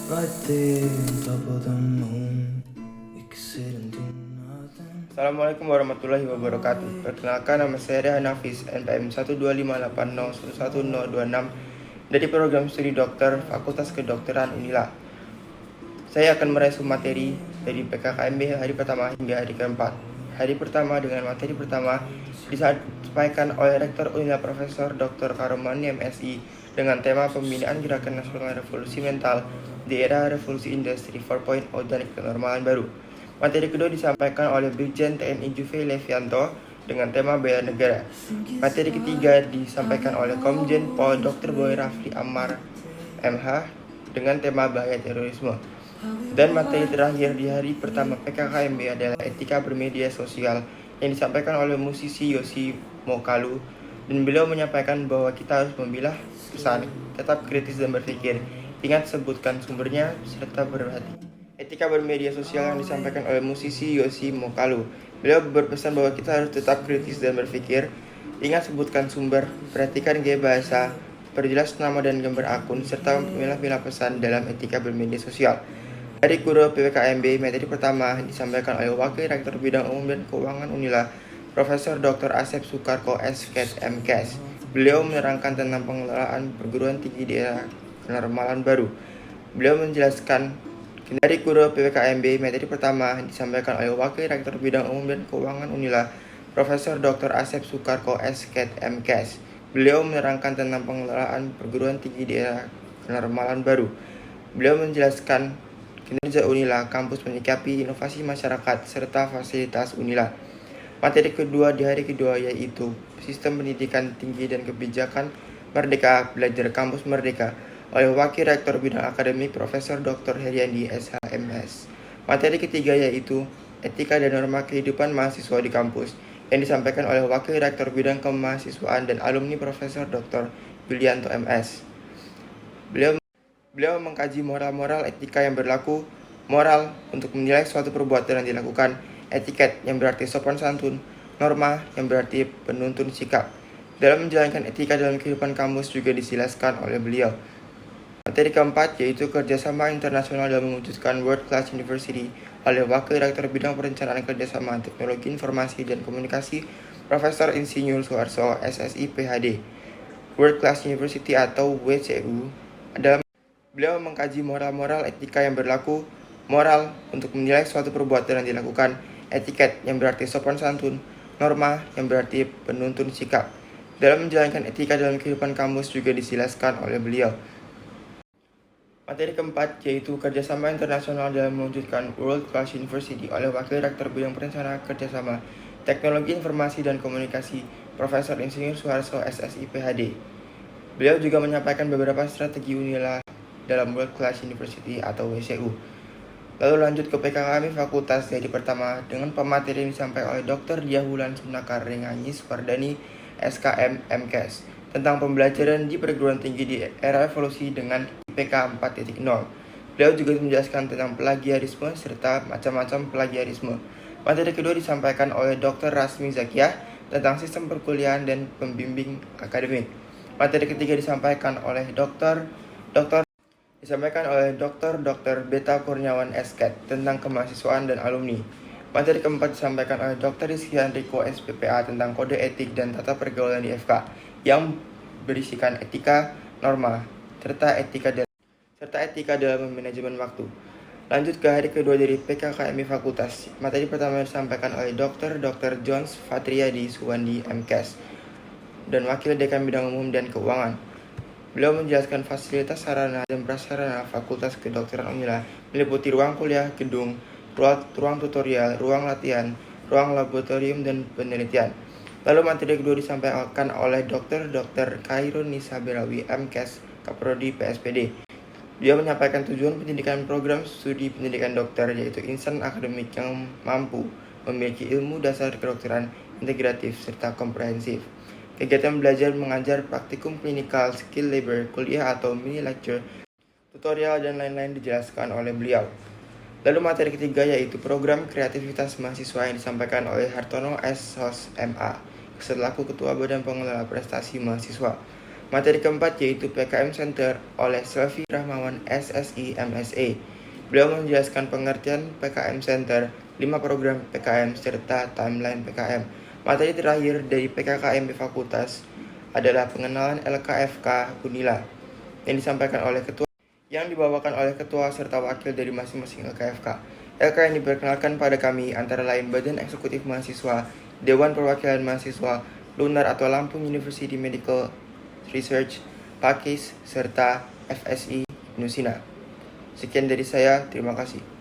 Right there on top of the moon, we could sit and do nothing. Assalamualaikum warahmatullahi wabarakatuh. Perkenalkan, nama saya Rehan Hafiz, NPM 12580111026 dari program studi dokter Fakultas Kedokteran Unila. Saya akan meresum materi dari PKKMB hari pertama hingga hari keempat. Hari pertama dengan materi pertama disampaikan oleh Rektor Unila Profesor Dr. Karomani MSI dengan tema pembinaan Gerakan Nasional Revolusi Mental di era Revolusi Industri 4.0 dan kenormalan baru. Materi kedua disampaikan oleh Brigjen TNI Juve Levianto dengan tema bela negara. Materi ketiga disampaikan oleh Komjen Pol Dr. Boy Rafli Ammar MH dengan tema bahaya terorisme. Dan materi terakhir di hari pertama PKKMB adalah etika bermedia sosial yang disampaikan oleh musisi Yosi Mokalu, dan beliau menyampaikan bahwa kita harus memilah pesan, tetap kritis dan berpikir, ingat sebutkan sumbernya serta berhati. Etika bermedia sosial yang disampaikan oleh musisi Yosi Mokalu. Beliau berpesan bahwa kita harus tetap kritis dan berpikir, ingat sebutkan sumber, perhatikan gaya bahasa, perjelas nama dan gambar akun, serta memilah-milah pesan dalam etika bermedia sosial. Dari Guru PPKMB, materi pertama disampaikan oleh Wakil Rektor Bidang Umum dan Keuangan Unila, Profesor Dr. Asep Sukarko SKes MKes. Beliau menerangkan tentang pengelolaan perguruan tinggi di era kenormalan baru. Beliau menjelaskan dari Guru PPKMB, materi pertama disampaikan oleh Wakil Rektor Bidang Umum dan Keuangan Unila, Profesor Dr. Asep Sukarko SKes MKes. Beliau menerangkan tentang pengelolaan perguruan tinggi di era kenormalan baru. Beliau menjelaskan kinerja Unila, kampus menyikapi inovasi masyarakat, serta fasilitas Unila. Materi kedua di hari kedua yaitu Sistem Pendidikan Tinggi dan Kebijakan Merdeka Belajar Kampus Merdeka oleh Wakil Rektor Bidang Akademik Profesor Dr. Heriandi SHMS. Materi ketiga yaitu Etika dan Norma Kehidupan Mahasiswa di Kampus yang disampaikan oleh Wakil Rektor Bidang Kemahasiswaan dan Alumni Profesor Dr. Yulianto MS. Beliau mengkaji moral-moral etika yang berlaku, moral untuk menilai suatu perbuatan yang dilakukan, etiket yang berarti sopan santun, norma yang berarti penuntun sikap. Dalam menjalankan etika dalam kehidupan kampus juga dijelaskan oleh beliau. Materi keempat yaitu kerjasama internasional dalam mewujudkan World Class University oleh Wakil Rektor Bidang Perencanaan Kerjasama Teknologi Informasi dan Komunikasi Profesor Insinyur Suharso SSI PhD. World Class University atau WCU adalah beliau mengkaji moral-moral etika yang berlaku, moral untuk menilai suatu perbuatan yang dilakukan, etiket yang berarti sopan santun, norma yang berarti penuntun sikap. Dalam menjalankan etika dalam kehidupan kampus juga dijelaskan oleh beliau. Materi keempat yaitu kerjasama internasional dalam mewujudkan World Class University oleh Wakil Rektor Bidang Perencanaan Kerjasama Teknologi Informasi dan Komunikasi Profesor Insinyur Suharso SSI PhD. Beliau juga menyampaikan beberapa strategi Unila dalam World Class University atau WCU. Lalu lanjut ke PKKMB Fakultas dari pertama dengan pemateri yang disampaikan oleh Dr. Diahulan Sunakar Renganyi Supardani SKM MKes tentang pembelajaran di perguruan tinggi di era evolusi dengan IPK 4.0. Beliau juga menjelaskan tentang plagiarisme serta macam-macam plagiarisme. Materi kedua disampaikan oleh Dr. Rasmi Zakiah tentang sistem perkuliahan dan pembimbing akademik. Materi ketiga disampaikan oleh Dr. Beta Kurniawan SKet tentang kemahasiswaan dan alumni. Materi keempat disampaikan oleh Dr. Rizky Andriko SPPA tentang kode etik dan tata pergaulan di FK yang berisikan etika, norma, serta etika dalam manajemen waktu. Lanjut ke hari kedua dari PKKMB Fakultas. Materi pertama disampaikan oleh Dr. Jones Fatriadi Suwandi MKes dan Wakil Dekan Bidang Umum dan Keuangan. Beliau menjelaskan fasilitas sarana dan prasarana Fakultas Kedokteran Unila meliputi ruang kuliah, gedung, ruang tutorial, ruang latihan, ruang laboratorium, dan penelitian. Lalu materi kedua disampaikan oleh Dr. Khairun Nisa Berawi MKes Kaprodi PSPD. Dia menyampaikan tujuan pendidikan program studi pendidikan dokter yaitu insan akademik yang mampu memiliki ilmu dasar kedokteran integratif serta komprehensif. Kegiatan belajar mengajar, praktikum klinikal, skill labor, kuliah atau mini lecture, tutorial, dan lain-lain dijelaskan oleh beliau. Lalu materi ketiga yaitu program kreativitas mahasiswa yang disampaikan oleh Hartono S. Sos MA selaku Ketua Badan Pengelola Prestasi Mahasiswa. Materi keempat yaitu PKM Center oleh Selvi Rahmawan SSI MSA. Beliau menjelaskan pengertian PKM Center, 5 program PKM, serta timeline PKM. Materi terakhir dari PKKMB Fakultas adalah pengenalan LKFK Unila yang dibawakan oleh ketua serta wakil dari masing-masing LKFK. LK yang diperkenalkan pada kami antara lain Badan Eksekutif Mahasiswa, Dewan Perwakilan Mahasiswa, Lunar atau Lampung University Medical Research, PAKIS, serta FSI Nusina. Sekian dari saya, terima kasih.